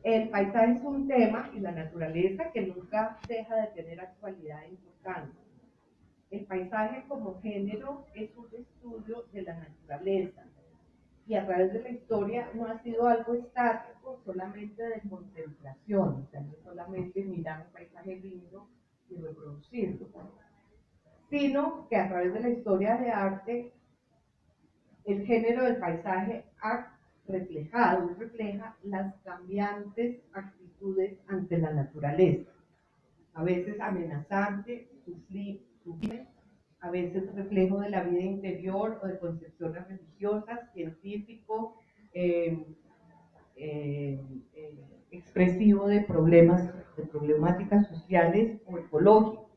El paisaje es un tema y la naturaleza que nunca deja de tener actualidad e importancia. El paisaje como género es un estudio de la naturaleza y a través de la historia no ha sido algo estático solamente de contemplación, o sea, no solamente mirar un paisaje lindo y reproducirlo, sino que a través de la historia de arte el género del paisaje ha reflejado y refleja las cambiantes actitudes ante la naturaleza, a veces amenazante, sublime, a veces reflejo de la vida interior o de concepciones religiosas, científico, eh, eh, expresivo de problemáticas sociales o ecológicas.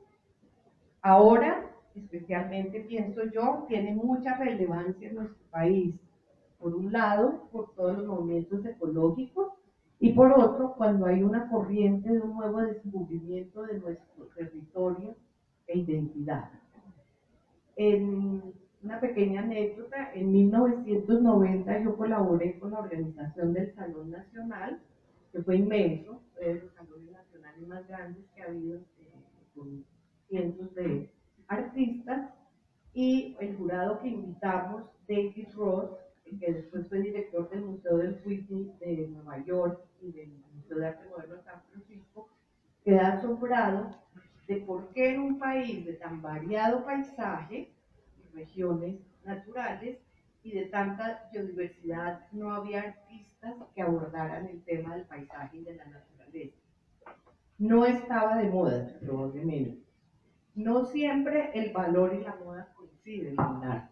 Ahora, especialmente pienso yo, tiene mucha relevancia en nuestro país. Por un lado, por todos los movimientos ecológicos, y por otro, cuando hay una corriente de un nuevo descubrimiento de nuestro territorio e identidad. En una pequeña anécdota, en 1990 yo colaboré con la organización del Salón Nacional, que fue inmenso, fue de los salones nacionales más grandes que ha habido, con cientos de artistas, y el jurado que invitamos, David Ross, que después fue director del Museo del Whitney de Nueva York y del Museo de Arte Moderno de San Francisco, queda asombrado de por qué en un país de tan variado paisaje y regiones naturales y de tanta biodiversidad no había artistas que abordaran el tema del paisaje y de la naturaleza. No estaba de moda, probablemente. No siempre el valor y la moda coinciden en el arte.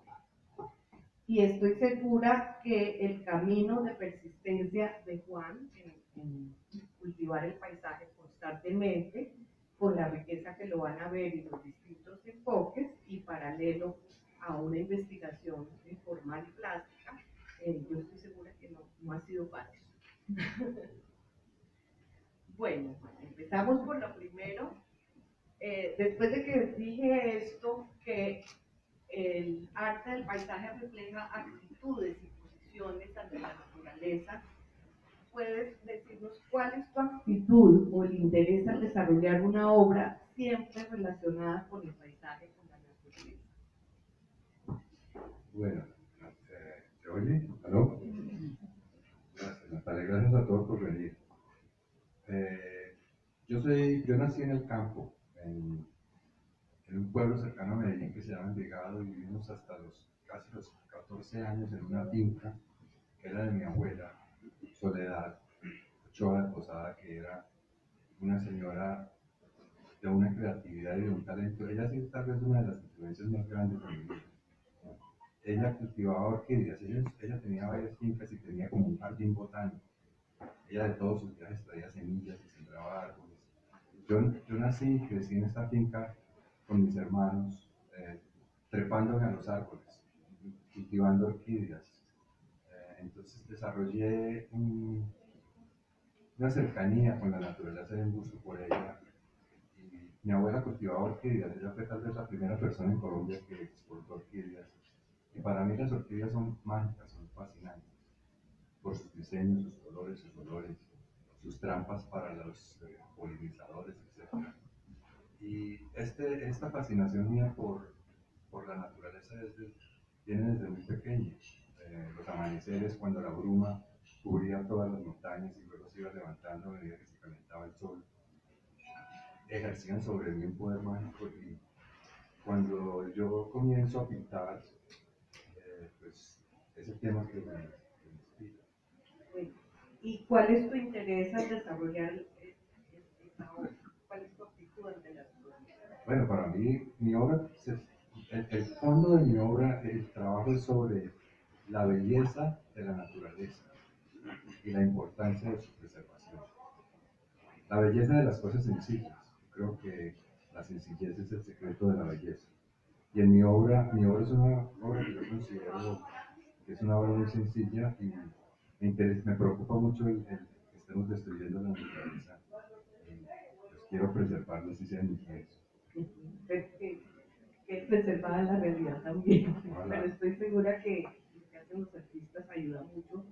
Y estoy segura que el camino de persistencia de Juan en cultivar el paisaje constantemente, con la riqueza que lo van a ver y los distintos enfoques, y paralelo a una investigación formal y plástica, yo estoy segura que no ha sido fácil. Bueno, empezamos por lo primero. Después de que dije esto, que el arte del paisaje refleja actitudes y posiciones ante la naturaleza, ¿puedes decirnos cuál es tu actitud o el interés al desarrollar una obra siempre relacionada con el paisaje, con la naturaleza? Bueno, ¿se oye? ¿Aló? Gracias, Natalia, gracias a todos por venir. Yo nací en el campo, en un pueblo cercano a Medellín que se llama Envigado, y vivimos hasta casi los 14 años en una finca que era de mi abuela, Soledad Ochoa de Posada, que era una señora de una creatividad y de un talento. Ella sí tal vez una de las influencias más grandes de mi vida. Ella cultivaba orquídeas, ella tenía varias fincas y tenía como un jardín botánico. Ella de todos sus viajes traía semillas y sembraba árboles. Yo nací y crecí en esta finca con mis hermanos, trepándome a los árboles, cultivando orquídeas. Entonces desarrollé una cercanía con la naturaleza y un gusto por ella. Y mi abuela cultivaba orquídeas, ella fue tal vez la primera persona en Colombia que exportó orquídeas. Y para mí las orquídeas son mágicas, son fascinantes, por sus diseños, sus colores, sus olores, sus trampas para los polinizadores, etc. Y esta fascinación mía por la naturaleza viene desde muy pequeño. Los amaneceres, cuando la bruma cubría todas las montañas y luego se iba levantando a medida que se calentaba el sol, ejercían sobre mí un poder mágico. Y cuando yo comienzo a pintar, pues es el tema que me inspira. ¿Y cuál es tu interés al desarrollar esta obra? ¿Cuál es tu actitud ante la naturaleza? Bueno, para mí, mi obra, el fondo de mi obra, el trabajo es sobre la belleza de la naturaleza y la importancia de su preservación. La belleza de las cosas sencillas. Creo que la sencillez es el secreto de la belleza. Y en mi obra es una obra que yo considero que es una obra muy sencilla, y me preocupa mucho el que estemos destruyendo la naturaleza. Pues quiero preservarla, si sea en mi país. Que es preservada la realidad también. Ojalá. Pero estoy segura que lo que hacen los artistas ayuda mucho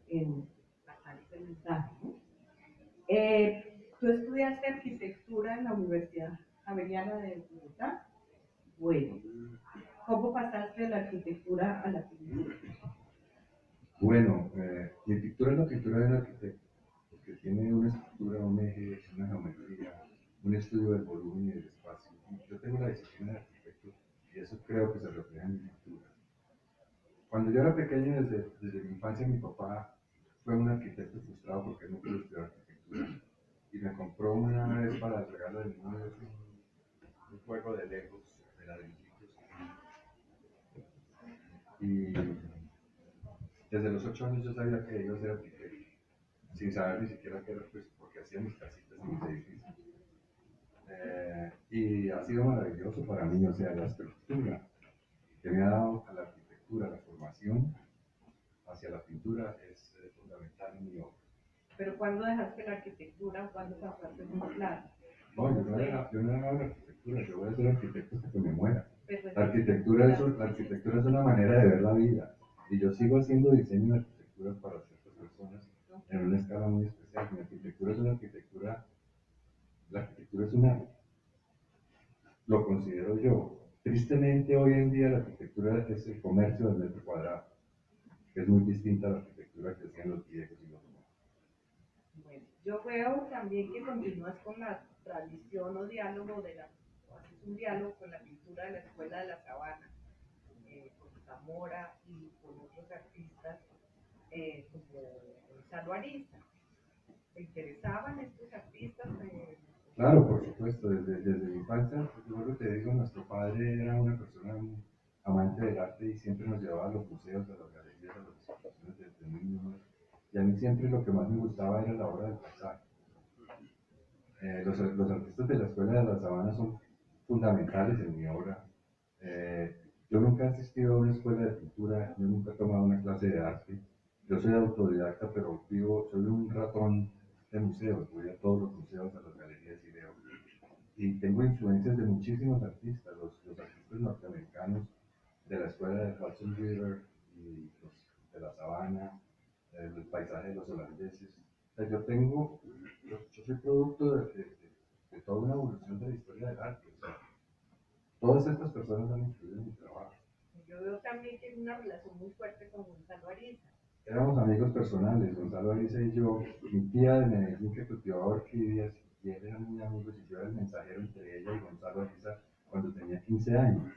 en pasar ese mensaje, ¿no? arquitectura es la pintura de un arquitecto, porque tiene una estructura, un eje, una geometría, un estudio del volumen y del espacio. Yo tengo la disciplina de arquitecto y eso creo que se refleja en mi pintura. Cuando yo era pequeño, desde mi infancia, mi papá fue un arquitecto frustrado porque no pudo estudiar arquitectura. Y me compró una vez para el regalo de mi novio un juego de Legos, de ladrillitos. Y desde los 8 años yo sabía que iba a ser arquitecto, sin saber ni siquiera qué era, pues, porque hacía mis casitas y mis edificios. Y ha sido maravilloso para mí, o sea, la estructura que me ha dado a la arquitectura, la formación hacia la pintura es fundamental en mi obra. Pero ¿cuándo dejaste la arquitectura? ¿Cuándo pasaste en un plan? No, yo no he dejado la arquitectura, yo voy a ser arquitecto hasta que me muera. Pero La arquitectura es una manera de ver la vida. Y yo sigo haciendo diseño de arquitectura para ciertas personas en una escala muy especial. Mi arquitectura es una arquitectura, la arquitectura es un arte, lo considero yo. Tristemente hoy en día la arquitectura es el comercio del metro cuadrado, que es muy distinta a la arquitectura que hacían los griegos y los romanos. bueno, yo veo también que continúas con la tradición o diálogo o haces un diálogo con la pintura de la Escuela de la Sabana, con Zamora y con otros artistas como Gonzalo Ariza. ¿Te interesaban estos artistas? Claro, por supuesto, desde mi infancia, yo lo que te digo, nuestro padre era una persona amante del arte y siempre nos llevaba a los museos, a las galerías, a las exposiciones desde muy niños. Y a mí siempre lo que más me gustaba era la obra del paisaje. Los artistas de la Escuela de la Sabana son fundamentales en mi obra. Yo nunca he asistido a una escuela de pintura, yo nunca he tomado una clase de arte. Yo soy autodidacta, pero soy un ratón de museos, voy a todos los museos, a las galerías y veo. Y tengo influencias de muchísimos artistas, los artistas norteamericanos de la escuela de Hudson River y los de la Sabana, el paisaje de los holandeses. O sea, yo soy producto de toda una evolución de la historia del arte. O sea, todas estas personas han influido en mi trabajo. Yo veo también que hay una relación muy fuerte con Gonzalo Ariza. Éramos amigos personales, Gonzalo Ariza y yo. Mi tía de Medellín que cultivaba orquídeas y él eran muy amigos y yo era el mensajero entre ella y Gonzalo Ariza cuando tenía 15 años.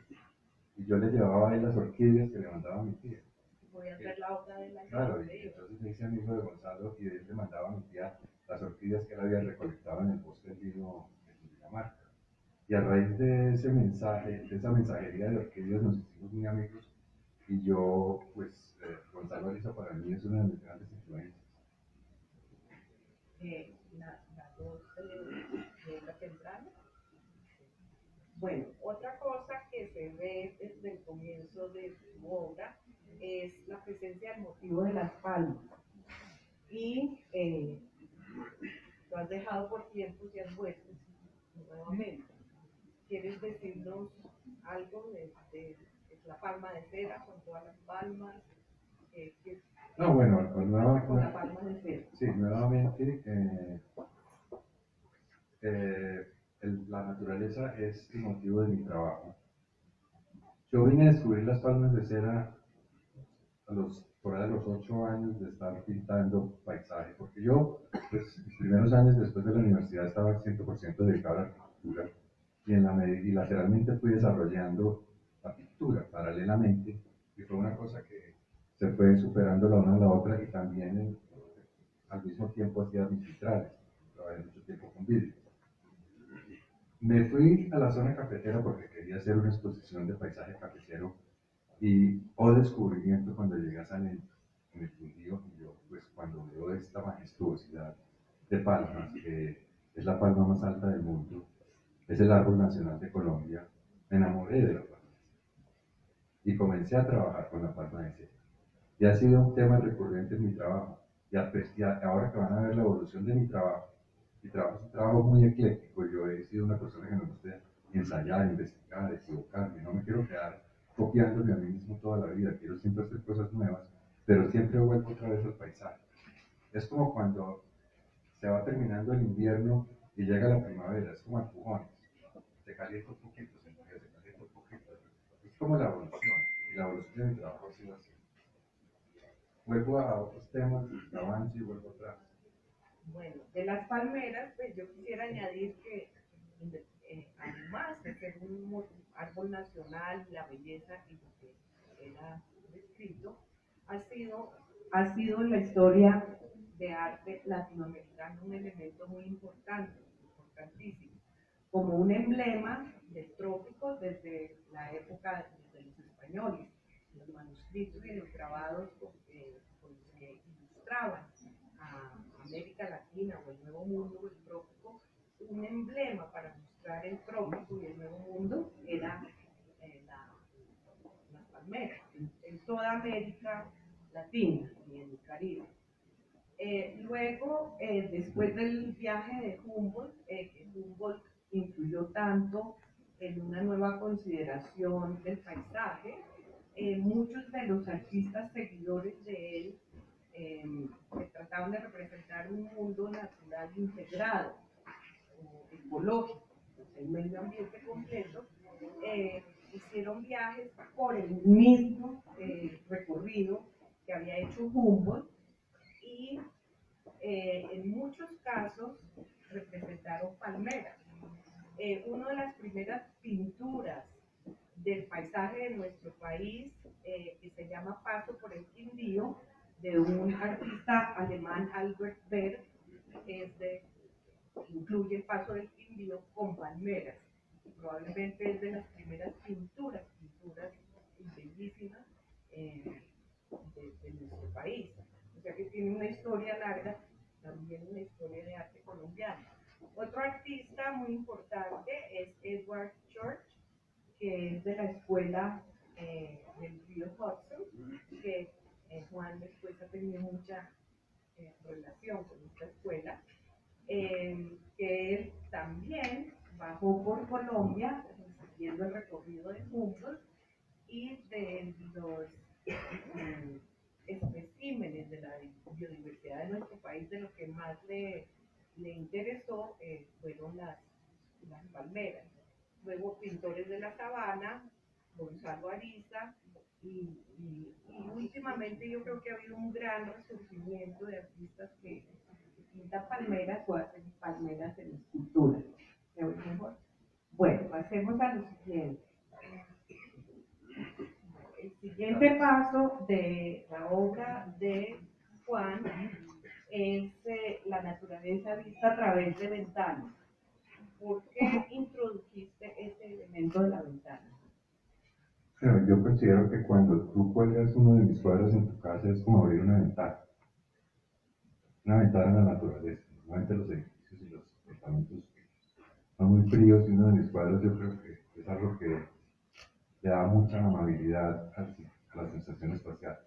Y yo le llevaba a él las orquídeas que le mandaba a mi tía. Voy a hacer la obra de la Claro, y entonces me hice amigo de Gonzalo y él le mandaba a mi tía las orquídeas que él había recolectado en el bosque andino de Cundinamarca. Y a raíz de ese mensaje, de esa mensajería de orquídeas nos hicimos muy amigos y yo, pues, Gonzalo Ariza para mí es una de mis grandes influencias. La dos de la temprana. Bueno, otra cosa que se ve desde el comienzo de tu obra es la presencia del motivo de las palmas. Y lo has dejado por tiempo y has vuelto nuevamente. ¿Quieres decirnos algo de la palma de cera con todas las palmas? No, bueno, Con la palma de cera. Sí, nuevamente, la naturaleza es el motivo de mi trabajo. Yo vine a descubrir las palmas de cera por ahí de los 8 años de estar pintando paisaje, porque yo, pues, mis primeros años después de la universidad estaba 100% dedicado a la arquitectura y lateralmente fui desarrollando la pintura paralelamente y fue una cosa que se fue superando la una a la otra y también al mismo tiempo hacía mis vitrales, trabajé mucho tiempo con vidrio. Me fui a la zona cafetera porque quería hacer una exposición de paisaje cafetero y descubrimiento cuando llegué a San en el Quindío y yo, pues cuando veo esta majestuosidad de palmas, que es la palma más alta del mundo, es el árbol nacional de Colombia, me enamoré de la palma y comencé a trabajar con la palma de cera. Y ha sido un tema recurrente en mi trabajo. Ahora que van a ver la evolución de mi trabajo es un trabajo muy ecléctico. Yo he sido una persona que me gusta ensayar, investigar, equivocarme. No me quiero quedar copiándome a mí mismo toda la vida. Quiero siempre hacer cosas nuevas, pero siempre vuelvo otra vez al paisaje. Es como cuando se va terminando el invierno y llega la primavera. Es como empujones. Se calienta un poquito, se enfría, se calienta un poquito. Es como la evolución. Y la evolución de mi trabajo ha sido así. vuelvo a otros temas, avanzo y vuelvo atrás. Bueno, de las palmeras, pues yo quisiera añadir que además de ser un árbol nacional, la belleza y lo que era descrito, ha sido en la historia de arte latinoamericano un elemento muy importante, importantísimo, como un emblema del trópico desde la época de los españoles, los manuscritos y los grabados con los que ilustraban a América Latina o el Nuevo Mundo o el trópico, un emblema para mostrar el trópico y el Nuevo Mundo era las palmeras en toda América Latina y en el Caribe. Luego, después del viaje de Humboldt, que Humboldt influyó tanto en una nueva consideración del paisaje, muchos de los artistas seguidores de él que trataban de representar un mundo natural integrado, o ecológico, el medio ambiente completo, hicieron viajes por el mismo recorrido que había hecho Humboldt y en muchos casos representaron palmeras. Una de las primeras pinturas del paisaje de nuestro país, que se llama Paso por el Quindío, de un artista alemán, Albert Berg, incluye el Paso del Quindío con palmeras. Probablemente es de las primeras pinturas bellísimas de nuestro país. O sea que tiene una historia larga, también una historia de arte colombiano. Otro artista muy importante es Edward Church, que es de la escuela del río Hudson, que Juan después ha tenido mucha relación con esta escuela, que él también bajó por Colombia, siguiendo el recorrido de Humboldt, y de los especímenes de la biodiversidad de nuestro país, de lo que más le interesó fueron las palmeras. Luego pintores de la sabana, Gonzalo Ariza, y últimamente yo creo que ha habido un gran resurgimiento de artistas que pintan palmeras o hacen palmeras en esculturas. Bueno, pasemos a lo siguiente. El siguiente paso de la obra de Juan es la naturaleza vista a través de ventanas. ¿Por qué introdujiste ese elemento de la ventana? Pero yo considero que cuando tú cuelgas uno de mis cuadros en tu casa es como abrir una ventana a la naturaleza. Normalmente los edificios y los departamentos son muy fríos y uno de mis cuadros yo creo que es algo que le da mucha amabilidad a la sensación espacial.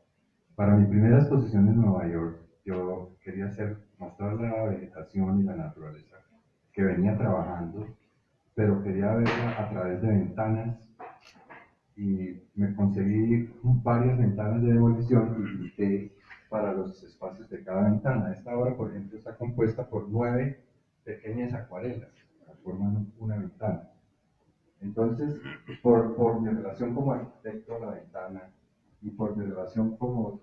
Para mi primera exposición en Nueva York, yo quería mostrar la vegetación y la naturaleza que venía trabajando, pero quería verla a través de ventanas y me conseguí varias ventanas de demolición y pinté para los espacios de cada ventana. Esta obra, por ejemplo, está compuesta por 9 pequeñas acuarelas que forman una ventana. Entonces, por mi relación como arquitecto a la ventana y por mi relación como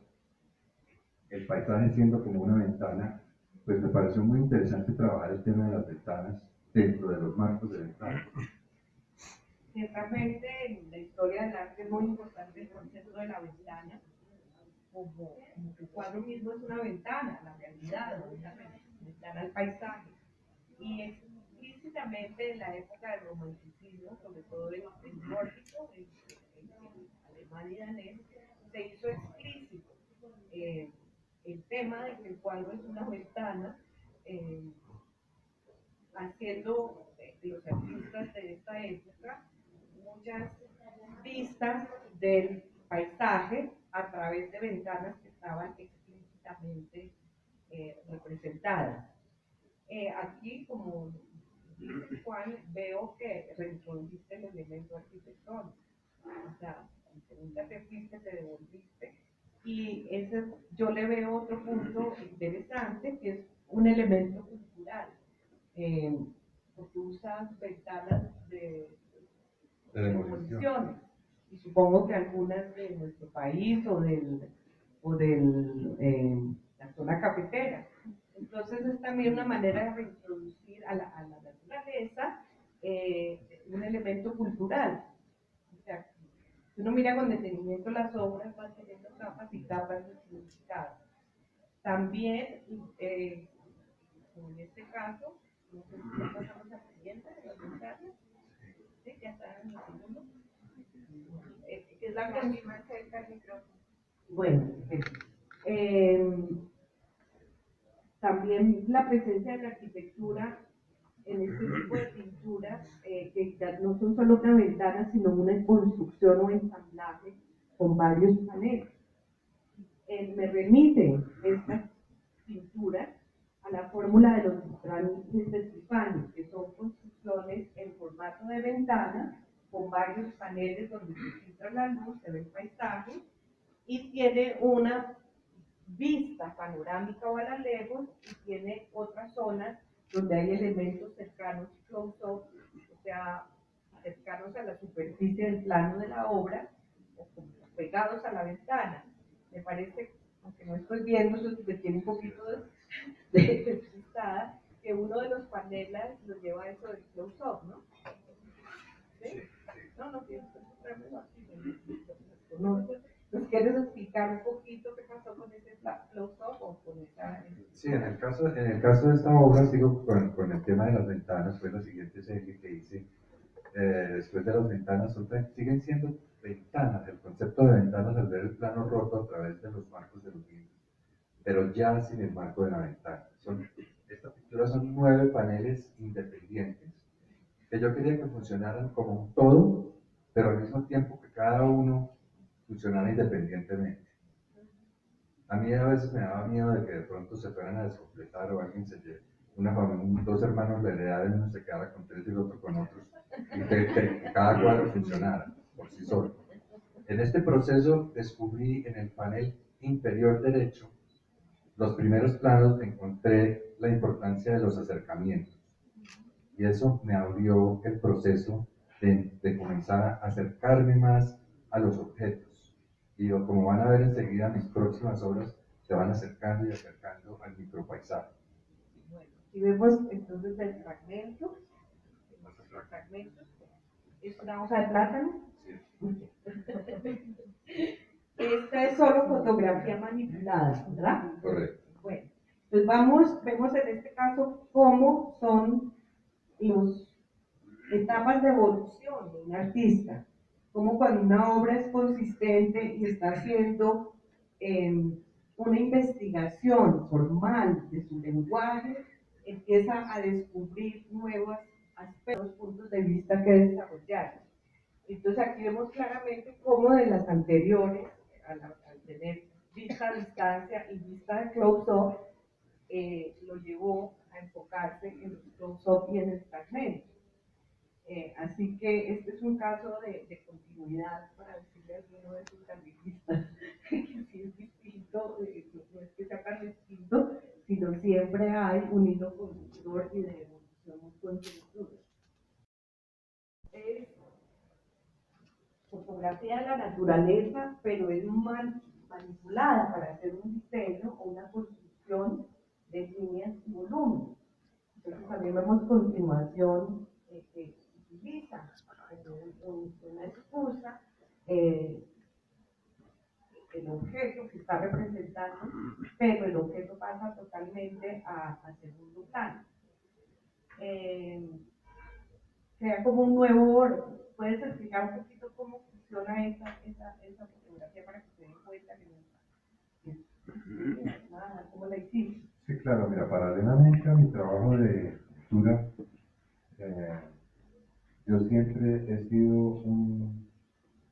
el paisaje siendo como una ventana, pues me pareció muy interesante trabajar el tema de las ventanas dentro de los marcos de ventanas. Ciertamente en la historia del arte es muy importante el concepto de la ventana, como que el cuadro mismo es una ventana, la realidad, una ventana al paisaje. Y explícitamente en la época del romanticismo, sobre todo el nórdico, el alemán y danés, se hizo explícito eh, el tema de que el cuadro es una ventana, eh, haciendo los artistas de esta época muchas vistas del paisaje a través de ventanas que estaban explícitamente representadas. Aquí, como dice Juan, veo que reintrodujiste el elemento arquitectónico. O sea, nunca te fuiste, te devolviste. Y ese, yo le veo otro punto interesante, que es un elemento cultural. Porque usas ventanas de demoliciones. Y supongo que algunas de nuestro país o del o de la zona cafetera. Entonces es también una manera de reintroducir a la naturaleza un elemento cultural. O sea, si uno mira con detenimiento las obras, van teniendo capas y capas de significado. También, como en este caso, no sé si ya pasamos al siguiente de las ventanas, ¿sí? Ya está en el segundo. Que es la más cerca del micrófono. Bueno, también la presencia de la arquitectura en este tipo de pinturas, que ya no son solo una ventana, sino una construcción o ensamblaje con varios paneles. Me remite estas pinturas a la fórmula de los vitrales de Trifani, que son construcciones en formato de ventana, con varios paneles donde se filtra la luz, se ve el paisaje, y tiene una vista panorámica o a la lejos, y tiene otras zonas donde hay elementos cercanos, close-up, o sea, cercanos a la superficie del plano de la obra, o pegados a la ventana. Me parece, aunque no estoy viendo, eso que tiene un poquito de despistada, que uno de los paneles lo lleva a eso del close-up, ¿no? ¿Sí? No tienes que mostrármelo aquí. ¿Nos quieres explicar un poquito qué pasó con ese close-up o con esa? Sí, en el caso de esta obra, sigo con el tema de las ventanas. Fue la siguiente serie que hice. Después de las ventanas, siguen siendo ventanas, el concepto de ventanas al ver el plano roto a través de los marcos de los vidrios, pero ya sin el marco de la ventana. Esta pintura son 9 paneles independientes, que yo quería que funcionaran como un todo, pero al mismo tiempo que cada uno funcionara independientemente. A mí a veces me daba miedo de que de pronto se fueran a descompletar o alguien se lleve, una familia, 2 hermanos lo heredaran, uno se quedara con 3 y el otro con otros, y que cada cuadro funcionara por sí solo. En este proceso descubrí en el panel inferior derecho, los primeros planos, encontré la importancia de los acercamientos, y eso me abrió el proceso de comenzar a acercarme más a los objetos. Y como van a ver enseguida, mis próximas obras se van acercando y acercando al micropaisaje. Bueno, si vemos entonces el fragmento, es una hoja de plátano. Sí. Esta es solo fotografía manipulada, ¿verdad? Correcto. Bueno, pues vemos en este caso cómo son las etapas de evolución de un artista, como cuando una obra es consistente y está haciendo una investigación formal de su lenguaje, empieza a descubrir nuevos aspectos, puntos de vista que desarrollar. Entonces aquí vemos claramente cómo de las anteriores, al tener vista a distancia y vista de close-up, lo llevó a enfocarse en el close-up y en el fragmento. Así que este es un caso de continuidad, para decirle a alguno de sus cambistas que sí es distinto, no es que sea tan distinto, sino siempre hay un hilo conductor y de evolución muy continua. Es fotografía de la naturaleza, pero es manipulada para hacer un diseño o una construcción de líneas y volúmenes. Entonces también vemos continuación que utiliza una excusa el objeto que está representando, pero el objeto pasa totalmente a segundo plano. Crea como un nuevo orden. ¿Puedes explicar un poquito cómo funciona esa fotografía para que se den cuenta que no es nada, cómo la hiciste? Sí, claro, mira, paralelamente a mi trabajo de pintura, yo siempre he sido un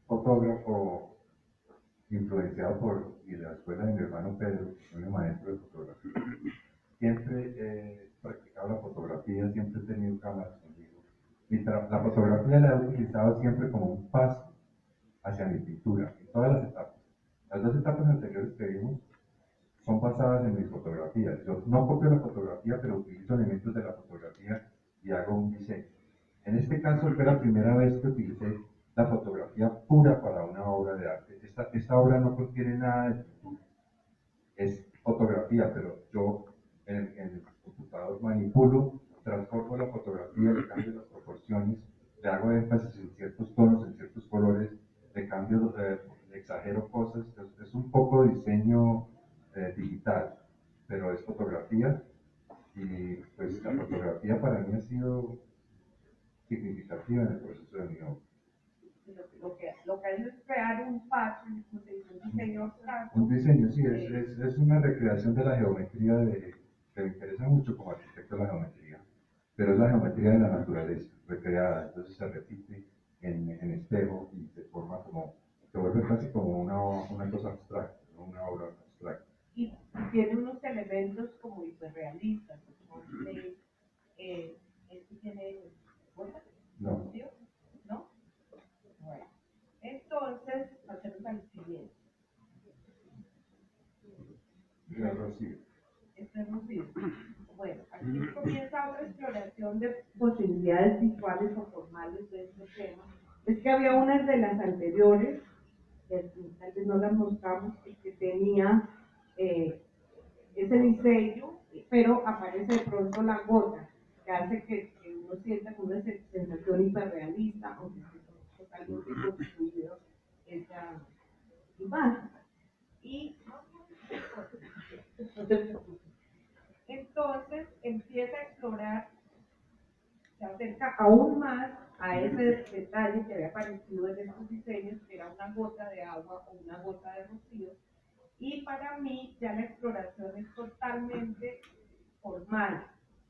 fotógrafo influenciado por y la escuela de mi hermano Pedro, un maestro de fotografía. Siempre he practicado la fotografía, siempre he tenido cámaras conmigo. La fotografía la he utilizado siempre como un paso hacia mi pintura, en todas las etapas. Las 2 etapas anteriores que vimos son basadas en mis fotografías. Yo no copio la fotografía, pero utilizo elementos de la fotografía y hago un diseño. En este caso fue la primera vez que utilicé la fotografía pura para una obra de arte. Esta obra no contiene nada de pintura, es fotografía, pero yo en el computador manipulo, transformo la fotografía, le cambio las proporciones, le hago énfasis en ciertos tonos, en ciertos colores, le cambio, le exagero cosas, es un poco diseño digital, pero es fotografía y pues la fotografía para mí ha sido significativa en el proceso de mi obra. Lo que hace es crear un patrón, un diseño abstracto. Un diseño, sí, es una recreación de la geometría, que me interesa mucho como arquitecto la geometría, pero es la geometría de la naturaleza, recreada, entonces se repite en espejo y se forma como, se vuelve casi como una cosa abstracta, ¿no? Una obra abstracta. Y tiene unos elementos como hiperrealistas, ¿este tiene cosas? No. ¿No? Bueno, entonces pasemos al siguiente. El rocío. Este es Rocío. Bueno, aquí comienza otra exploración de posibilidades visuales o formales de este tema. Es que había unas de las anteriores, que tal vez no las mostramos, que tenía ese diseño, pero aparece de pronto la gota, que hace que uno sienta una sensación hiperrealista, aunque esté totalmente construido esa imagen. Y entonces empieza a explorar, se acerca aún más a ese detalle que había aparecido en estos diseños, que era una gota de agua o una gota de rocío. Y para mí ya la exploración es totalmente formal,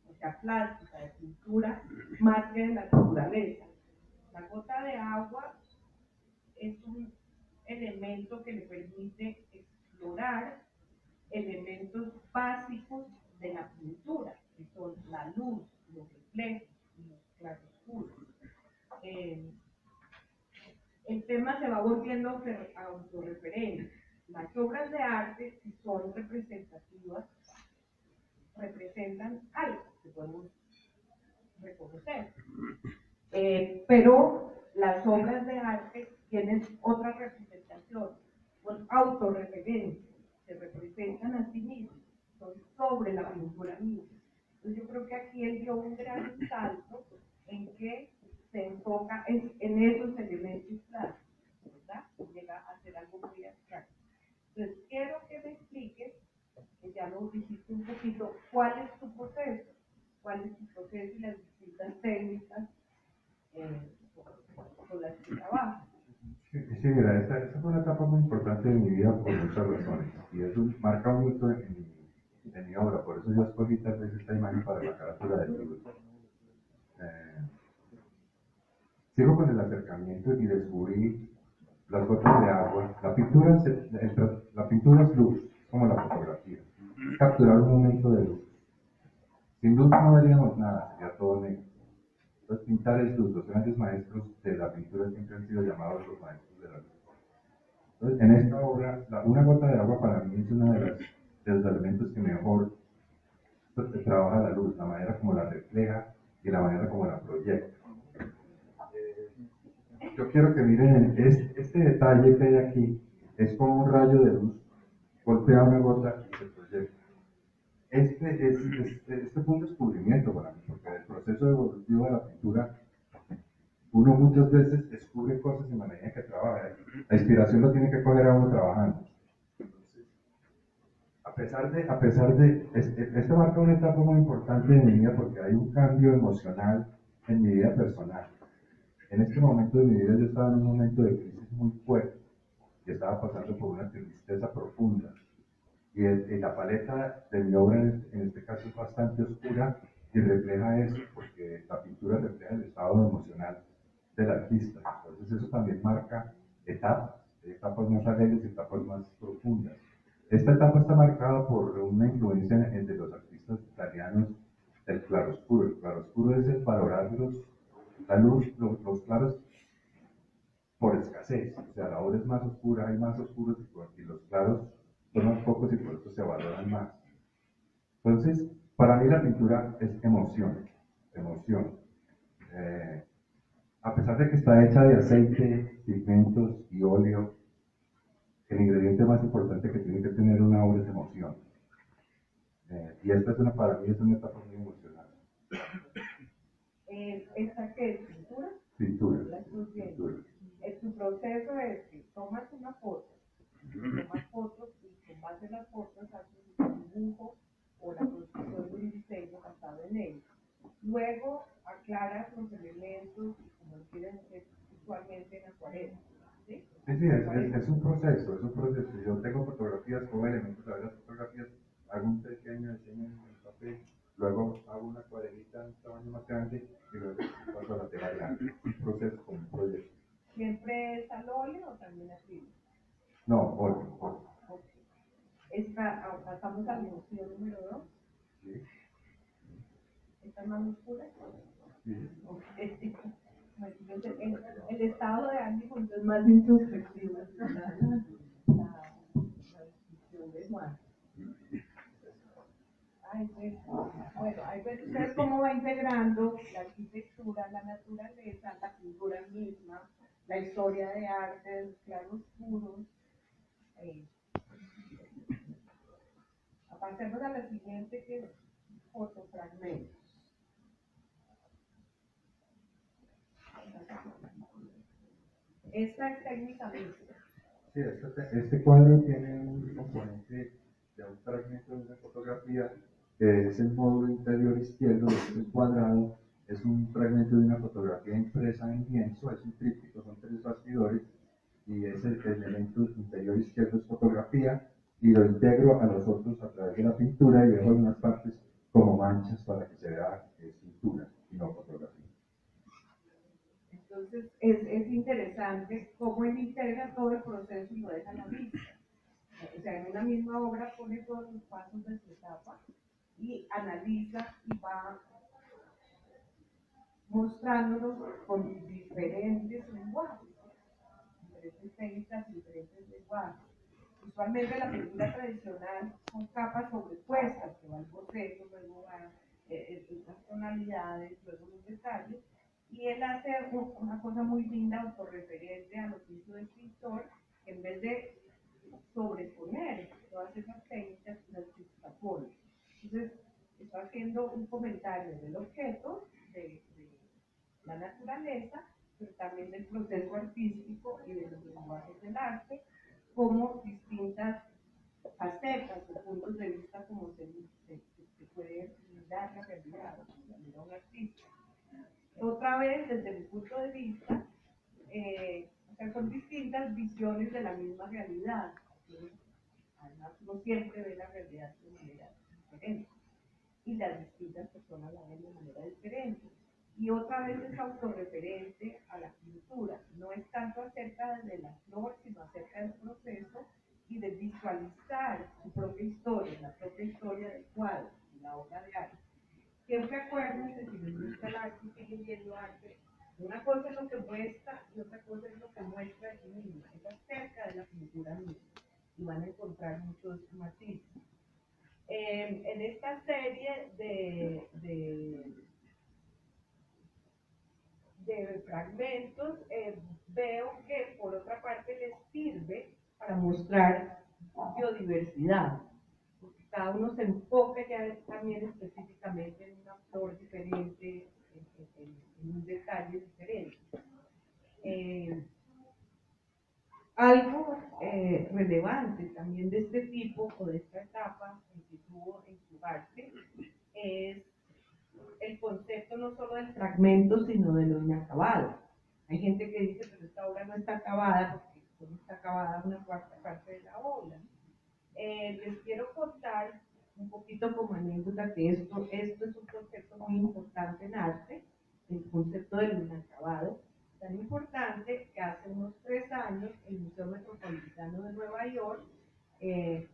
o sea, plástica, de pintura, más que de la naturaleza. La gota de agua es un elemento que le permite explorar elementos básicos de la pintura, que son la luz, los reflejos y los claroscuros. El tema se va volviendo autorreferente. Las obras de arte, si son representativas, representan algo que podemos reconocer. Pero las obras de arte tienen otra representación, son autorreferentes, se representan a sí mismos, son sobre la pintura misma. Entonces yo creo que aquí él dio un gran salto en que se enfoca en esos elementos plásticos, ¿verdad? Llega a ser algo muy abstracto. Entonces quiero que me expliques, que ya lo dijiste un poquito, cuál es tu proceso y las distintas técnicas con las que trabajas. Sí, mira, esta fue una etapa muy importante de mi vida por muchas razones, y eso marca un hito en mi obra, por eso yo escogí tal vez esta imagen para la carátula del libro. Sigo con el acercamiento y descubrí las gotas de agua. La pintura es luz, como la fotografía, es capturar un momento de luz. Sin luz no veríamos nada, sería todo negro. Entonces pintar es luz, los grandes maestros de la pintura siempre han sido llamados los maestros de la luz. Entonces, en esta obra, una gota de agua para mí es uno de los elementos que mejor trabaja la luz, la manera como la refleja y la manera como la proyecta. Yo quiero que miren este detalle que hay aquí, es como un rayo de luz, golpea una gota y se proyecta. Este fue un descubrimiento para mí, porque en el proceso evolutivo de la pintura, uno muchas veces descubre cosas en la medida que trabaja. La inspiración lo tiene que coger a uno trabajando. Esto marca una etapa muy importante de mi vida porque hay un cambio emocional en mi vida personal. En este momento de mi vida yo estaba en un momento de crisis muy fuerte y estaba pasando por una tristeza profunda. Y la paleta de mi obra en este caso es bastante oscura y refleja eso, porque la pintura refleja el estado emocional del artista. Entonces eso también marca etapas más alegres y etapas más profundas. Esta etapa está marcada por una influencia de los artistas italianos del claroscuro. El claroscuro es el valorar la luz, los claros por escasez. O sea, la obra es más oscura, hay más oscuros y los claros son más pocos y por eso se valoran más. Entonces, para mí la pintura es emoción. A pesar de que está hecha de aceite, pigmentos y óleo, el ingrediente más importante que tiene que tener una obra es emoción. Y esta es para mí es una etapa muy emocional. ¿Esta qué es? ¿Pintura? Pintura. La estoy viendo. Tu proceso es que tomas una foto, tomas fotos y con base en las fotos haces un dibujo o la construcción de un diseño basado en él. Luego aclaras los elementos y como lo quieren hacer usualmente en acuarela. ¿Sí? Sí, es un proceso, es un proceso. Yo tengo fotografías con elementos de las fotografías, hago un pequeño diseño en el papel, luego hago una acuarelita en un tamaño más grande y luego paso a la tela grande. Un proceso como un proyecto. ¿Siempre es al óleo o también así? No, óleo. Okay. Pasamos a la emoción número 2. Sí. ¿Esta es más oscura? Sí. Okay. Entonces, el estado de ánimo es más introspectivo. La descripción de Juan. Bueno, ahí ven ustedes cómo va integrando la arquitectura, la naturaleza, la cultura misma, la historia de arte, de los claroscuros. Pasemos a la siguiente, que es fotofragmentos. Esta es técnicamente. Sí, este cuadro tiene un componente de un fragmento de una fotografía, que es el módulo interior izquierdo de este cuadrado, es un fragmento de una fotografía impresa en lienzo, es un tríptico, son 3 bastidores, y es el elemento interior izquierdo es fotografía, y lo integro a los otros a través de la pintura y dejo algunas partes como manchas para que se vea que es pintura y no fotografía. Entonces es interesante cómo él integra todo el proceso y lo deja a la vista. O sea, en una misma obra pone todos los pasos de su etapa y analiza y va mostrándolos con diferentes lenguajes, diferentes técnicas y diferentes lenguajes. Usualmente la pintura tradicional son capas sobrepuestas, que va el boceto, luego van las tonalidades, luego los detalles, y él hace una cosa muy linda, autorreferente a lo que hizo el pintor, que en vez de sobreponer todas esas técnicas, las juxtapone. Entonces, está haciendo un comentario del objeto, de la naturaleza, pero también del proceso artístico y de los lenguajes del arte, como distintas facetas o puntos de vista como se puede dar la realidad de un artista. Otra vez, desde mi punto de vista, o sea, son distintas visiones de la misma realidad. ¿Sí? Además, uno siempre ve la realidad de manera diferente y las distintas personas la ven de manera diferente. Y otra vez es autorreferente a la pintura. No es tanto acerca de la flor, sino acerca del proceso y de visualizar su propia historia, la propia historia del cuadro, la obra de arte. Siempre acuérdense, si les gusta el arte y siguen viendo arte, una cosa es lo que muestra y otra cosa es lo que muestra de sí misma. Es acerca de la pintura misma y van a encontrar muchos matices. En esta serie de fragmentos, veo que por otra parte les sirve para mostrar biodiversidad, porque cada uno se enfoca ya también específicamente en una flor diferente, en un detalle diferente. Algo relevante también de este tipo o de esta etapa que tuvo en su arte es el concepto no solo del fragmento, sino de lo inacabado. Hay gente que dice, pero esta obra no está acabada porque solo está acabada una cuarta parte de la obra. Les quiero contar un poquito como anécdota que esto es un concepto muy importante en arte, el concepto de lo inacabado, tan importante que hace unos 3 años el Museo Metropolitano de Nueva York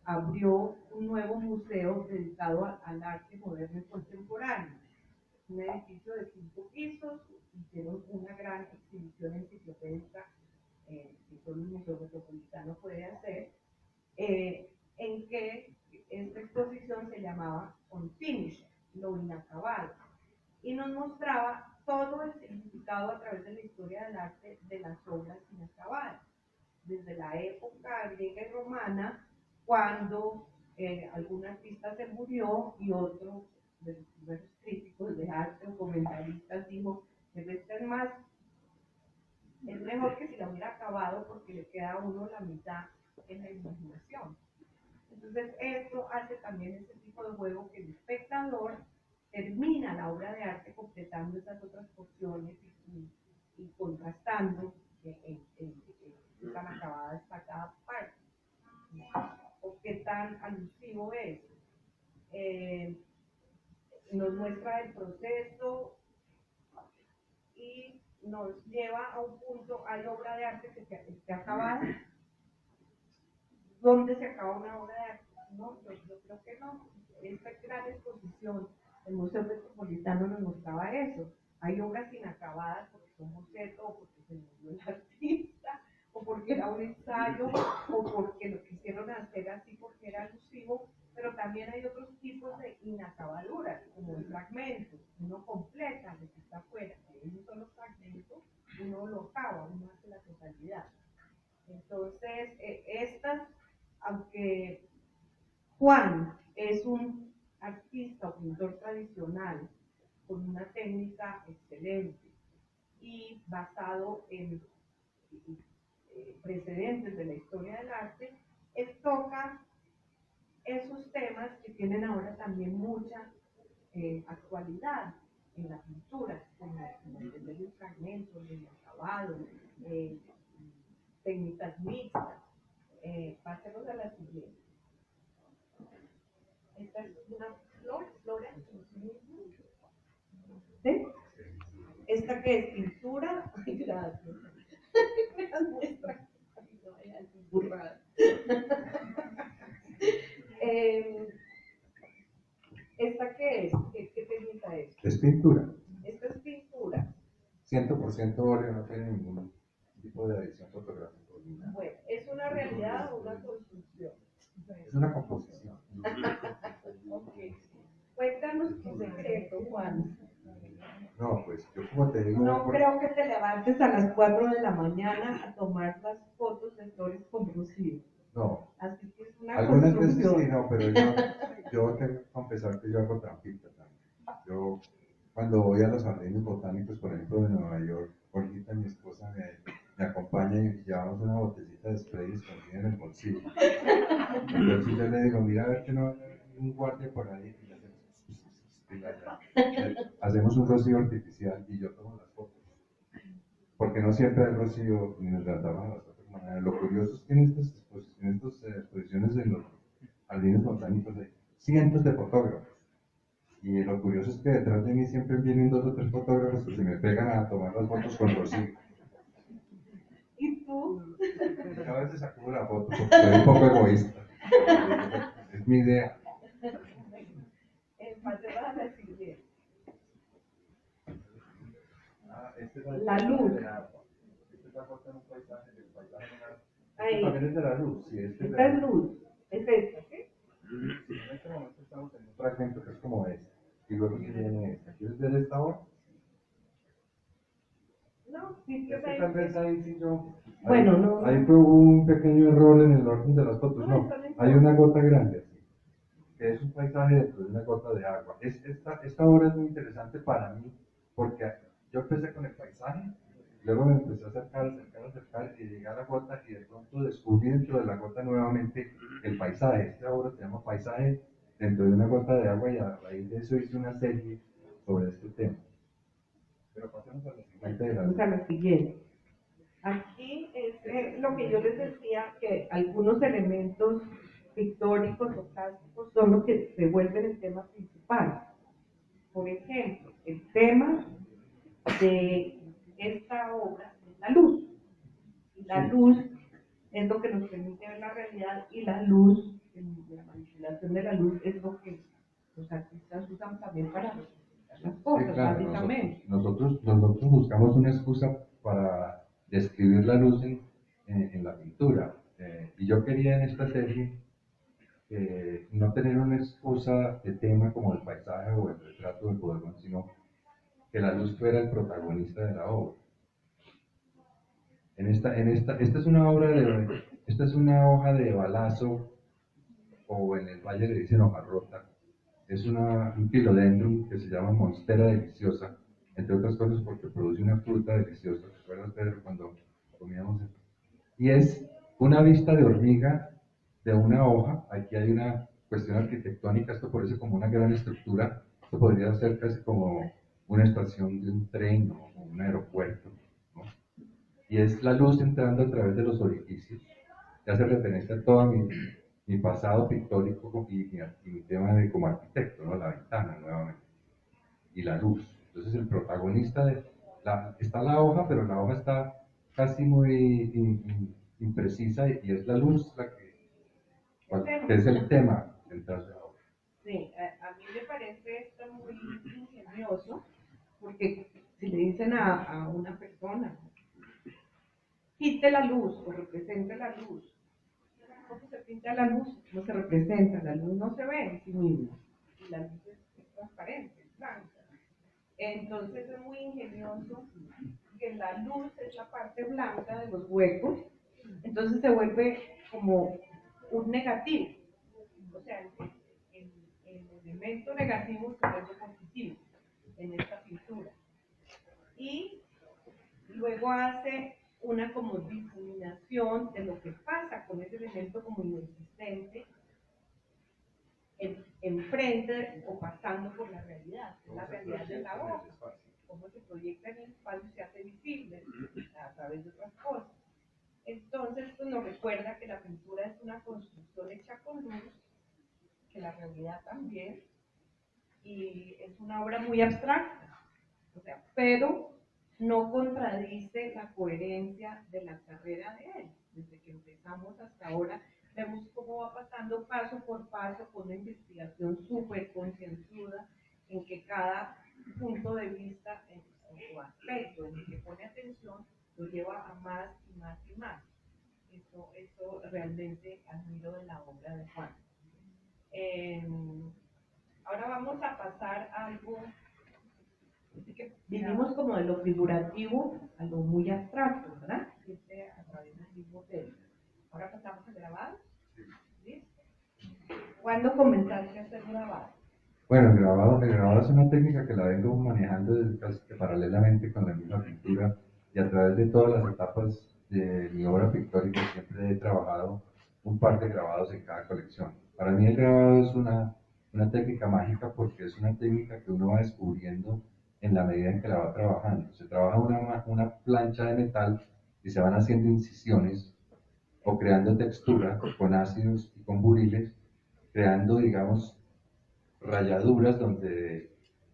abrió un nuevo museo dedicado al arte moderno y contemporáneo. Un edificio de 5 pisos, hicieron una gran exhibición enciclopédica que solo el Museo Metropolitano puede hacer, en que esta exposición se llamaba Unfinished, lo inacabado, y nos mostraba todo el significado a través de la historia del arte de las obras inacabadas. desde la época griega y romana, cuando algún artista se murió y otro de los primeros críticos de arte o comentaristas dijo, debe ser más, es mejor que si la hubiera acabado porque le queda a uno la mitad en la imaginación. Entonces esto hace también ese tipo de juego que el espectador termina la obra de arte completando esas otras porciones y contrastando qué tan acabada está cada parte, o qué tan alusivo es. Nos muestra el proceso y nos lleva a un punto, hay obra de arte que se acaba. ¿Dónde se acaba una obra de arte? No, yo creo que no. Esta gran exposición del Museo Metropolitano nos mostraba eso. Hay obras inacabadas porque son bocetos, o porque se murió el artista, o porque era un ensayo, o porque lo quisieron hacer así porque era alusivo, pero también hay otros tipos de inacabaduras, como el fragmento. Uno completa lo que está afuera, hay un solo fragmento, uno lo acaba, uno hace la totalidad. Entonces, estas, aunque Juan es un artista o pintor tradicional con una técnica excelente y basado en precedentes de la historia del arte, él toca esos temas que tienen ahora también mucha actualidad en la pintura, como el fragmento, el acabado, técnicas mixtas. Pasemos a la siguiente. Esta es una flora. ¿Sí? ¿Esta qué es? ¿Pintura? Ay, gracias. Me las muestra. Ay, no, ay, burrada. ¿Esta qué es? ¿Qué técnica es? Es pintura. Esta es pintura. 100% óleo, no tiene ningún tipo de adición fotográfica. Bueno, ¿es una realidad o una construcción? Es una composición. Okay. Cuéntanos tu secreto, Juan. No, pues yo como te digo... No creo que te levantes a las 4 de la mañana a tomar las fotos de flores con rocío. No. Así que es una algunas construcción. veces sí, no, pero yo tengo que confesar que yo hago trampita también. Yo cuando voy a los jardines botánicos, por ejemplo, de Nueva York, Olguita, mi esposa, me acompaña y llevamos una botellita de spray escondida en el bolsillo. Entonces yo le digo, mira a ver que no hay un guardia por ahí y hacemos un rocío artificial y yo tomo las fotos. Porque no siempre hay rocío ni nos tratamos de las otras maneras. Lo curioso es que en estas exposiciones en los jardines botánicos hay cientos de fotógrafos. Y lo curioso es que detrás de mí siempre vienen 2 o 3 fotógrafos que se me pegan a tomar las fotos con rocío. ¿Y tú? Yo a veces saco la foto porque soy un poco egoísta. Es mi idea. Pasemos a la siguiente. Este es la luz. Este está puesto en un paisaje, el paisaje Ahí. también es de la luz. Sí, esta es luz. Es esta, ¿sí? Sí, en este momento estamos en un fragmento que es como este. Y luego viene esta. ¿Quieres ver esta hora? No, simplemente. Es que tal vez ahí sí yo. Bueno, no. Ahí fue un pequeño error en el orden de las fotos. No, hay una gota grande aquí, que es un paisaje dentro de una gota de agua. Esta obra es muy interesante para mí porque yo empecé con el paisaje, luego me empecé a acercar y llegué a la gota y de pronto descubrí dentro de la gota nuevamente el paisaje. Esta obra se llama Paisaje dentro de una gota de agua y a raíz de eso hice una serie sobre este tema. Pero pasemos a la siguiente. Vamos a la siguiente. Aquí es lo que yo les decía, que algunos elementos pictóricos o plásticos son los que se vuelven el tema principal. Por ejemplo, el tema de esta obra es la luz. Y la luz es lo que nos permite ver la realidad y la luz, la manipulación de la luz es lo que los artistas usan también para representar las cosas, sí, claro, básicamente. Nosotros buscamos una excusa para describir la luz en la pintura. Y yo quería en esta serie no tener una excusa de tema como el paisaje o el retrato del bodegón, sino que la luz fuera el protagonista de la obra. Esta es una obra esta es una hoja de balazo, o en el valle le dicen hoja rota. Es un philodendron que se llama monstera deliciosa, entre otras cosas porque produce una fruta deliciosa. ¿Te acuerdas, Pedro, cuando comíamos eso? Y es una vista de hormiga de una hoja. Aquí hay una cuestión arquitectónica, esto parece como una gran estructura. Esto podría ser casi como una estación de un tren o un aeropuerto, ¿no? Y es la luz entrando a través de los orificios, que hace referencia a todo mi pasado pictórico y mi tema de como arquitecto, ¿no? La ventana nuevamente, y la luz. Entonces el protagonista está la hoja, pero la hoja está casi muy imprecisa, y es la luz que es el tema central de la obra. Sí, a mí me parece esto muy ingenioso, porque si le dicen a una persona, quite la luz o represente la luz, ¿cómo se pinta la luz? ¿Cómo se representa? La luz no se ve en sí misma, y la luz es transparente, es blanca. Entonces es muy ingenioso que la luz es la parte blanca de los huecos, entonces se vuelve como un negativo, o sea, el elemento negativo se vuelve positivo en esta pintura. Y luego hace una como difuminación de lo que pasa con ese elemento como inexistente enfrente o pasando por la realidad de la obra, cómo se proyecta en el espacio y se hace visible a través de otras cosas. Entonces, pues nos recuerda que la pintura es una construcción hecha con luz, que la realidad también, y es una obra muy abstracta, o sea, pero no contradice la coherencia de la carrera de él. Desde que empezamos hasta ahora, vemos cómo va pasando paso por paso con una investigación súper concienzuda en que cada punto de vista o aspecto en el que pone atención lo lleva a más y más y más. Eso realmente admiro de la obra de Juan. Eh, Ahora vamos a pasar a algo. Así que vinimos como de lo figurativo a lo muy abstracto, ¿verdad? A través del mismo tema. Ahora pasamos a grabado. ¿Listo? ¿Cuándo comenzaste a hacer grabado? Bueno, el grabado es una técnica que la vengo manejando desde casi que paralelamente con la misma pintura, y a través de todas las etapas de mi obra pictórica siempre he trabajado un par de grabados en cada colección. Para mí el grabado es una técnica mágica, porque es una técnica que uno va descubriendo en la medida en que la va trabajando. Se trabaja una plancha de metal y se van haciendo incisiones o creando textura con ácidos y con buriles, creando, digamos, rayaduras donde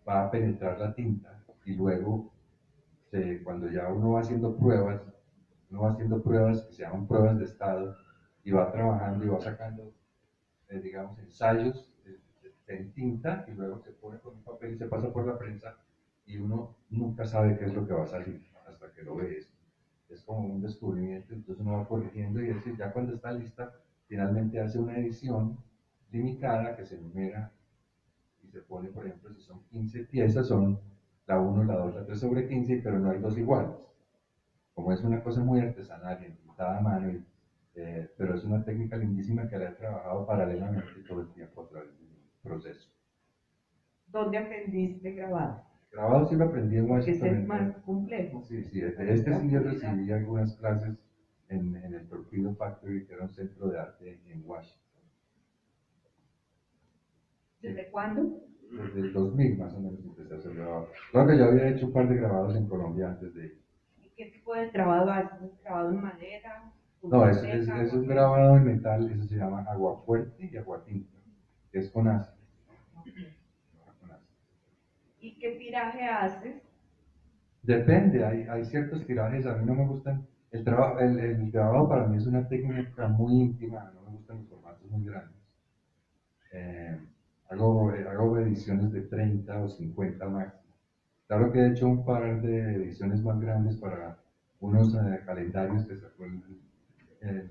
va a penetrar la tinta, y luego cuando ya uno va haciendo pruebas que se llaman pruebas de estado, y va trabajando y va sacando, digamos, ensayos en tinta, y luego se pone con un papel y se pasa por la prensa, y uno nunca sabe qué es lo que va a salir hasta que lo ves. Es como un descubrimiento, entonces uno va corrigiendo, y es decir, ya cuando está lista, finalmente hace una edición limitada que se numera y se pone, por ejemplo, si son 15 piezas, son la 1, la 2, la 3 sobre 15, pero no hay dos iguales. Como es una cosa muy artesanal y pintada a mano, pero es una técnica lindísima que la he trabajado paralelamente todo el tiempo a través del proceso. ¿Dónde aprendiste grabado? Grabado sí lo aprendí en Porque Washington. es más complejo. Sí, sí, sí yo recibí algunas clases en el Torpedo Factory, que era un centro de arte en Washington. ¿Desde cuándo? Desde el 2000 más o menos empecé a hacer grabados. Claro que ya había hecho un par de grabados en Colombia antes de ir. ¿Y qué tipo de grabado haces? ¿Es grabado en madera? No, es un grabado en metal, eso se llama aguafuerte y aguatinta, que es con ácido. Okay. ¿Y qué tiraje haces? Depende, hay ciertos tirajes, a mí no me gustan. El grabado para mí es una técnica muy íntima, no me gustan los formatos muy grandes. Eh, hago ediciones de 30 o 50 máximo. Claro que he hecho un par de ediciones más grandes para unos calendarios que sacó el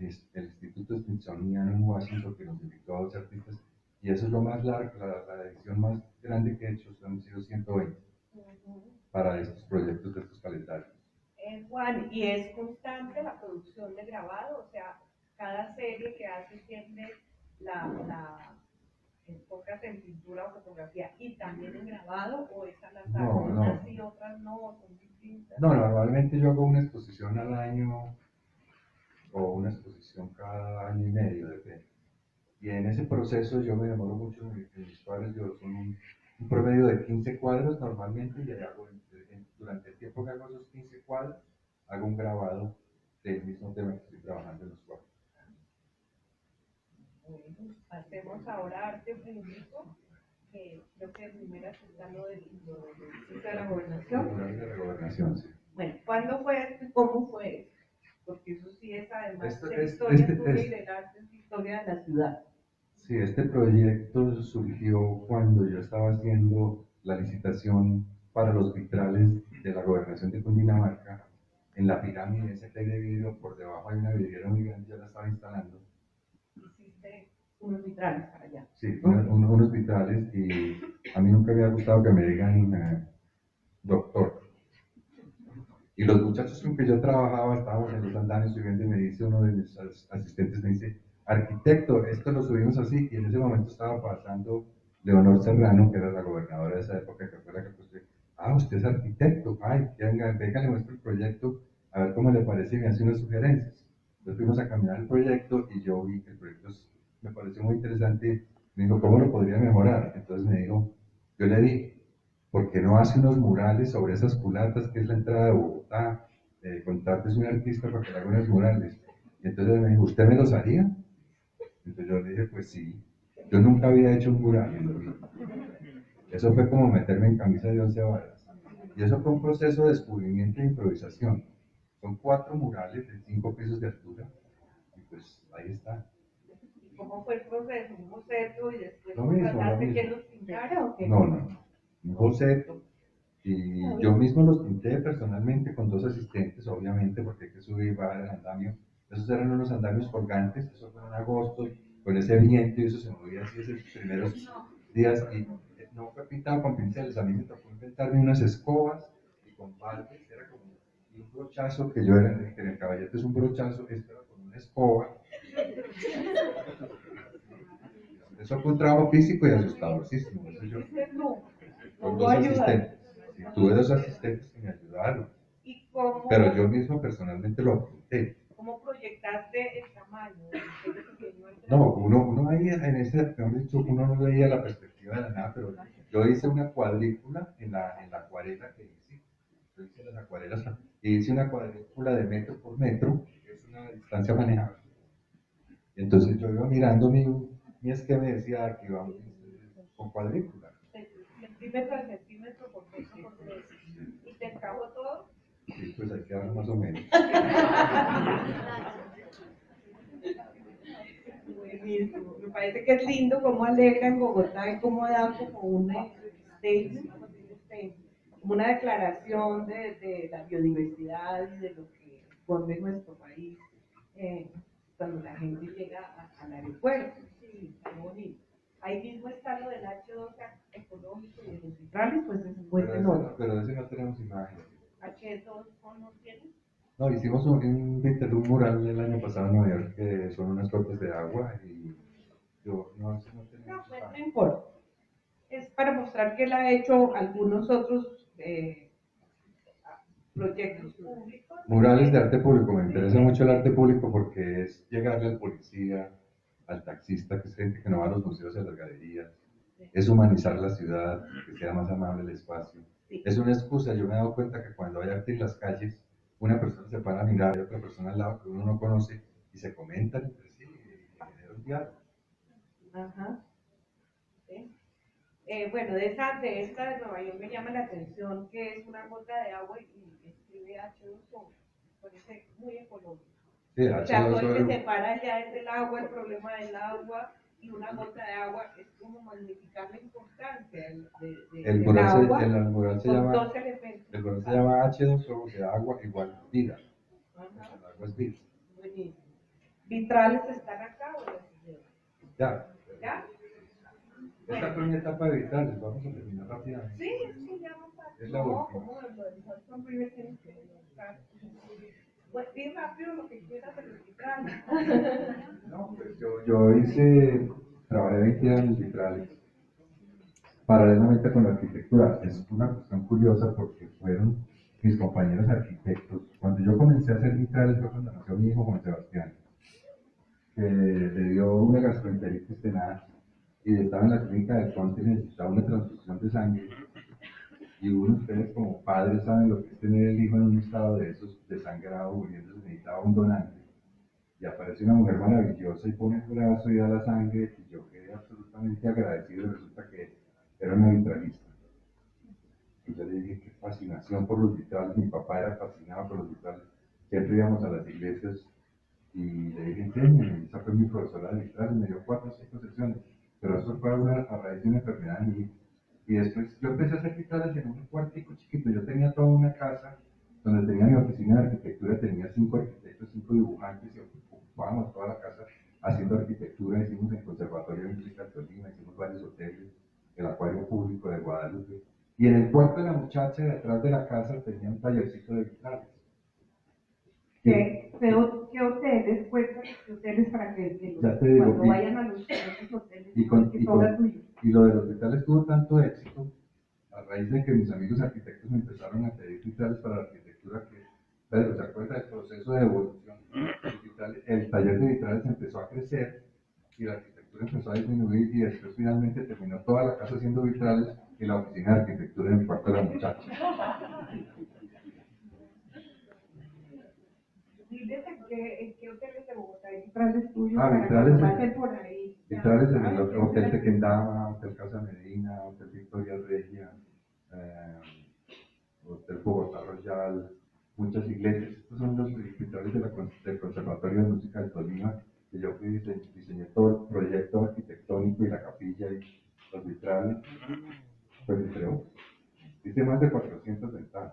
Instituto Smithsoniano en Washington, que nos invitó a dos artistas, y eso es lo más largo, la edición más grande que he hecho, han sido 120 para estos proyectos de estos calendarios. Juan, ¿y es constante amplia la producción de grabado, o sea, cada serie que hace siempre la enfocas en pintura o fotografía y también en grabado, o es al azar, No, unas no. y otras no, son distintas. No, normalmente yo hago una exposición al año o una exposición cada año y medio, depende. Y en ese proceso yo me demoro mucho en mis cuadros, yo son un promedio de 15 cuadros normalmente y hago, durante el tiempo que hago esos 15 cuadros, hago un grabado del mismo tema que estoy trabajando en los cuadros. Bueno, hacemos ahora arte público, que creo que primero está lo del sitio de la gobernación. Murales de la gobernación, sí. Bueno, ¿cuándo fue esto y cómo fue esto? Porque eso sí es además Esto de es- historia este- tuya y es- del arte, es historia de la ciudad. Sí, este proyecto surgió cuando yo estaba haciendo la licitación para los vitrales de la gobernación de Cundinamarca. En la pirámide ese que hay de vidrio, por debajo hay una vidriera muy grande, yo la estaba instalando. Hiciste unos vitrales para allá. Sí, unos vitrales, y a mí nunca me ha gustado que me digan doctor. Y los muchachos con que yo trabajaba, estábamos en los andamios subiendo y me dice uno de mis asistentes, me dice, arquitecto, esto lo subimos así, y en ese momento estaba pasando Leonor Serrano, que era la gobernadora de esa época, que fue la que construyó. Ah, usted es arquitecto, ay, venga, le muestro el proyecto, a ver cómo le parece y me hace unas sugerencias. Entonces fuimos a caminar el proyecto y yo vi que el proyecto me pareció muy interesante. Me dijo, ¿cómo lo podría mejorar? Entonces me dijo, yo le dije, ¿por qué no hace unos murales sobre esas culatas que es la entrada de Bogotá? Contrates un artista para que le haga unos murales. Y entonces me dijo, ¿usted me los haría? Entonces yo le dije, pues sí. Yo nunca había hecho un mural en mi vida. Eso fue como meterme en camisa de 11 varas. Y eso fue un proceso de descubrimiento e improvisación. Son 4 murales de 5 pisos de altura. Y pues ahí está. ¿Cómo fue el proceso? ¿Un boceto y después Lo mismo, lo contrataste mismo. que los pintara o qué? No, no, no. Un boceto. Y yo mismo los pinté personalmente con 2 asistentes, obviamente, porque hay que subir y bajar el andamio. Esos eran unos andamios colgantes, eso fue en agosto, con ese viento y eso se movía así esos primeros días. Y no fue pintado con pinceles, a mí me tocó inventarme unas escobas y con baldes, era como un brochazo que yo era, que en el caballete es un brochazo, esto era con una escoba. Eso fue un trabajo físico y asustadorcísimo. Eso yo, con 2 asistentes. Y tuve 2 asistentes que me ayudaron. ¿Y cómo, Pero yo mismo personalmente lo pinté. cómo proyectaste el tamaño? No, uno ahí en ese, mejor dicho, uno no veía la perspectiva de la nada, pero yo hice una cuadrícula en la acuarela que hice. Yo hice las acuarelas y hice una cuadrícula de metro por metro, que es una distancia manejable. Y entonces yo iba mirando mi esquema y decía que íbamos con cuadrícula. Centímetro a centímetro por metro por metro. ¿Y te encajó todo? Sí, pues ahí quedaron más o menos. Buenísimo. Me parece que es lindo cómo alegra en Bogotá y cómo da como una statement, como una declaración de la biodiversidad y de lo que pone nuestro país cuando la gente llega al aeropuerto. Sí, está bonito. Ahí mismo está lo del H2 ecológico y de los vitrales, pues es un buen tenor. Pero de ese no tenemos imagen. H2 no tiene. No, hicimos un mural el año pasado en Nueva York que son unas gotas de agua y yo no, ese no tenemos No, pues no imagen. importa. Es para mostrar que él ha hecho algunos otros proyectos públicos. Murales de arte público, me interesa mucho el arte público porque es llegarle al policía, al taxista, que es gente que no va a los museos y a las galerías, es humanizar la ciudad, que sea más amable el espacio. Sí. Es una excusa, yo me he dado cuenta que cuando hay arte en las calles, una persona se para a mirar y otra persona al lado que uno no conoce y se comentan entre sí y genera un diálogo. Ajá. ¿Sí? Bueno, de esta de Nueva York me llama la atención que es una gota de agua y escribe H2O. Me parece muy ecológico. Sí, O sea, todo el que H2O, se para ya es el agua, el problema del agua, y una gota de agua es como magnificar la importancia del agua el mural se con llama, dos elementos. el mural se llama H2O, o sea, agua igual vida. Ajá. El agua es vida. Buenísimo. ¿Vitrales están acá o las siguientes? Ya. ¿Ya? Esta fue mi etapa de vitrales, vamos a terminar rápidamente. Sí, es que ya no pasa. Es la última. ¿Cómo lo del Hudson River tiene que estar? Pues bien rápido. No, pues yo trabajé 20 años vitrales, paralelamente con la arquitectura. Es una cuestión curiosa porque fueron mis compañeros arquitectos. Cuando yo comencé a hacer vitrales fue cuando nació mi hijo Juan Sebastián, que le dio una gastroenteritis tenaz y estaba en la clínica del Conte y necesitaba una transfusión de sangre. Y uno, ustedes como padres saben lo que es tener el hijo en un estado de esos, desangrado, muriendo, se necesitaba un donante. Y aparece una mujer maravillosa y pone el brazo y da la sangre, y yo quedé absolutamente agradecido. Resulta que era una vitralista. Y yo le dije, qué fascinación por los vitrales. Mi papá era fascinado por los vitrales. Siempre íbamos a las iglesias y le dije, enséñame. Esa fue mi profesora de vitrales, me dio 4 o 5 sesiones. Pero eso fue a raíz de una enfermedad de mi hijo. Y después yo empecé a hacer vitrales en un cuartico chiquito. Yo tenía toda una casa donde tenía mi oficina de arquitectura, tenía 5 arquitectos, 5 dibujantes y ocupábamos toda la casa haciendo arquitectura. Hicimos el Conservatorio de Música de Tolima, hicimos varios hoteles, el Acuario Público de Guadalupe. Y en el cuarto de la muchacha, detrás de la casa, tenía un tallercito de vitrales. ¿Qué hoteles cuentan? ¿Qué hoteles para que cuando vayan a los hoteles y lo de los vitrales tuvo tanto éxito a raíz de que mis amigos arquitectos me empezaron a pedir vitrales para la arquitectura, que Pedro se acuerda del proceso de evolución. El taller de vitrales empezó a crecer y la arquitectura empezó a disminuir y después finalmente terminó toda la casa haciendo vitrales y la oficina de arquitectura en el cuarto de la muchacha. Diles en qué hoteles de Bogotá hay vitrales tuyos vitrales por ahí. Vitrales en el Hotel Tequendama, Hotel Casa Medina, Hotel Victoria Regia, Hotel Bogotá Royal, muchas iglesias. Estos son los vitrales del Conservatorio de Música del Tolima, que yo diseñé todo el proyecto arquitectónico y la capilla y los vitrales. Pues hice más de 400 ventanas.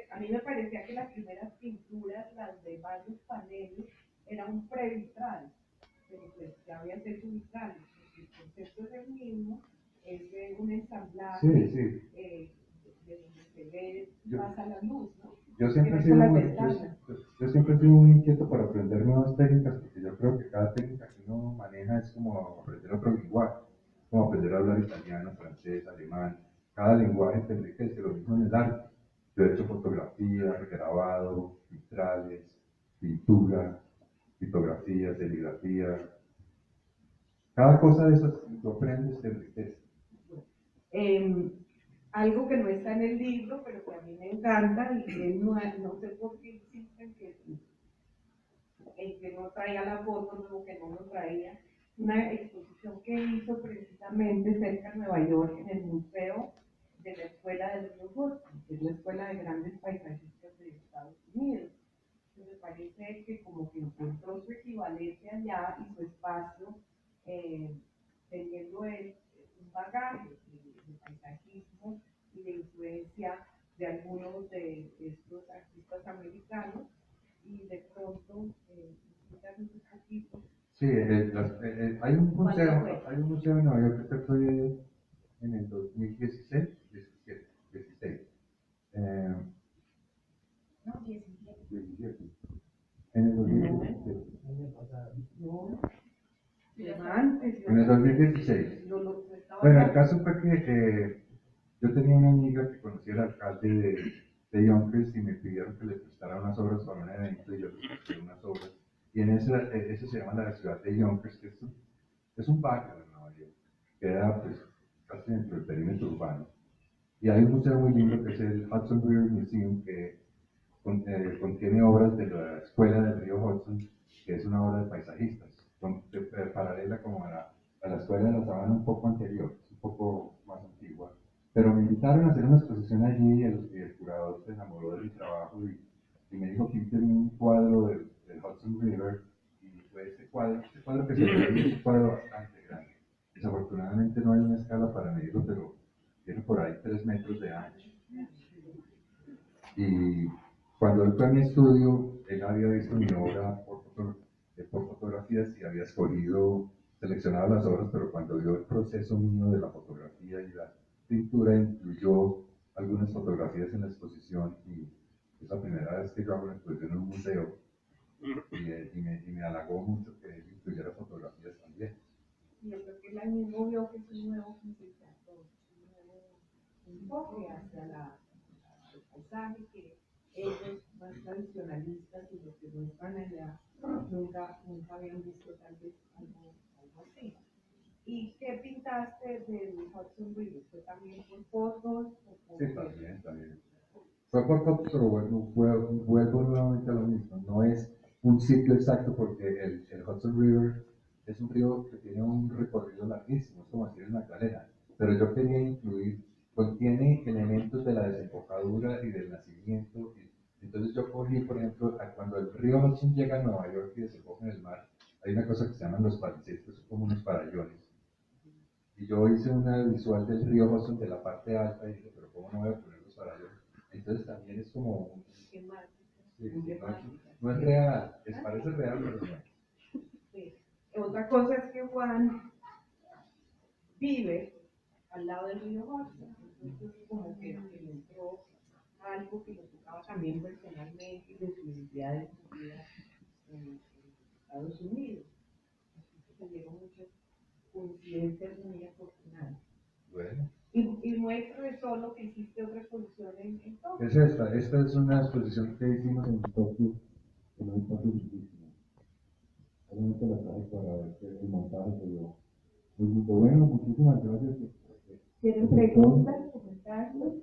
A mí me parecía que las primeras pinturas, las de varios paneles, era un previtral, pero pues ya había hecho vitrales, porque el concepto es el mismo, es de un ensamblaje de donde se ve, pasa la luz, ¿no? Yo siempre he sido muy inquieto por aprender nuevas técnicas, porque yo creo que cada técnica que uno maneja es como aprender otro lenguaje, como aprender a hablar italiano, francés, alemán. Cada lenguaje te enriquece, lo mismo en el arte. Yo he hecho fotografía, grabado, vitrales, pintura, litografía, serigrafía. Cada cosa de esas que tú aprendes te enriquece. Algo que no está en el libro, pero que a mí me encanta y que no sé por qué insisten que no traía la foto, no, que no lo traía. Una exposición que hizo precisamente cerca de Nueva York en el Museo de la Escuela del Río Hudson, que es la escuela de grandes paisajistas de Estados Unidos. Me parece que como que encontró su equivalente allá y su espacio, teniendo un bagaje de paisajismo y de influencia de algunos de estos artistas americanos, y de pronto explicarnos un poquito. Sí, hay un museo en Nueva York que fue en el 2016, 17, 16. No, 17. 17. En el 2016. No, antes. En el 2016. Bueno, el caso fue que yo tenía una amiga que conocía al alcalde de Yonkers y me pidieron que le prestara unas obras para un evento y yo les presté unas obras. Y en eso se llama la ciudad de Yonkers, que es un barrio de Nueva York, queda pues casi dentro del perímetro urbano. Y hay un museo muy lindo que es el Hudson River Museum, que contiene obras de la escuela del río Hudson, que es una obra de paisajistas, paralela como a la escuela de la Sabana un poco anterior, un poco más antigua. Pero me invitaron a hacer una exposición allí y el curador se enamoró de mi trabajo y me dijo que hice un cuadro del Hudson River y fue este cuadro que se ve ahí es un cuadro bastante grande. Desafortunadamente no hay una escala para medirlo, pero tiene por ahí 3 metros de ancho. Y cuando él fue a mi estudio, él había visto mi obra por fotografías y había seleccionado las obras, pero cuando vio el proceso mío de la fotografía y la pintura, incluyó algunas fotografías en la exposición y es la primera vez que yo hago una exposición en un museo. y me halagó mucho que él incluyera fotografías también. Yo creo que él mismo vio que es un nuevo concepto, un nuevo enfoque hacia el paisaje que ellos más tradicionalistas y los que no están allá nunca habían visto tal vez algo así. ¿Y qué pintaste del Hudson River? ¿Fue también por fotos? Sí, también. Fue por fotos, pero vuelvo nuevamente a lo mismo. No es un sitio exacto porque el Hudson River es un río que tiene un recorrido larguísimo, es como decir el Magdalena. Pero yo quería incluir, contiene elementos de la desembocadura y del nacimiento. Entonces yo cogí, por ejemplo, cuando el río Hudson llega a Nueva York y desemboca en el mar, hay una cosa que se llaman los palisetes, son como unos farallones. Y yo hice una visual del río Hudson de la parte alta y dije, pero ¿cómo no voy a poner los farallones? Entonces también es como... Sí, no es real, parece real, pero no es. Sí. Otra cosa es que Juan vive al lado del río Hudson, entonces como que le entró algo que lo tocaba también personalmente y de su identidad de su vida en Estados Unidos. Entonces se dieron muchas coincidencias muy afortunadas. Bueno. Y muestre solo que hiciste otra exposición en Tokio. Es esta es una exposición que hicimos en Tokio, que no está publicísima. Realmente la traje para ver que el montaje se dio. Bueno, muchísimas gracias. ¿Tienen preguntas, comentarios?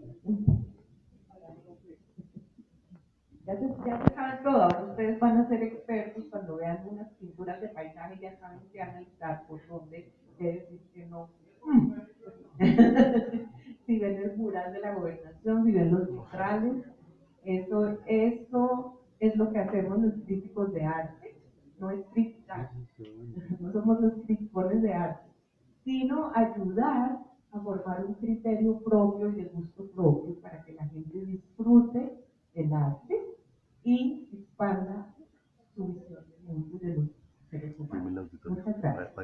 Ya se saben todo, ahora ustedes van a ser expertos cuando vean unas pinturas de paisaje, ya saben qué analizar, por dónde, qué decir que no. Si ven el mural de la gobernación, si ven los vitrales, eso es lo que hacemos los críticos de arte, no es crítica, no somos los críticos de arte, sino ayudar a formar un criterio propio y de gusto propio para que la gente disfrute el arte y expanda su visión del mundo y de los seres humanos. Muchas gracias.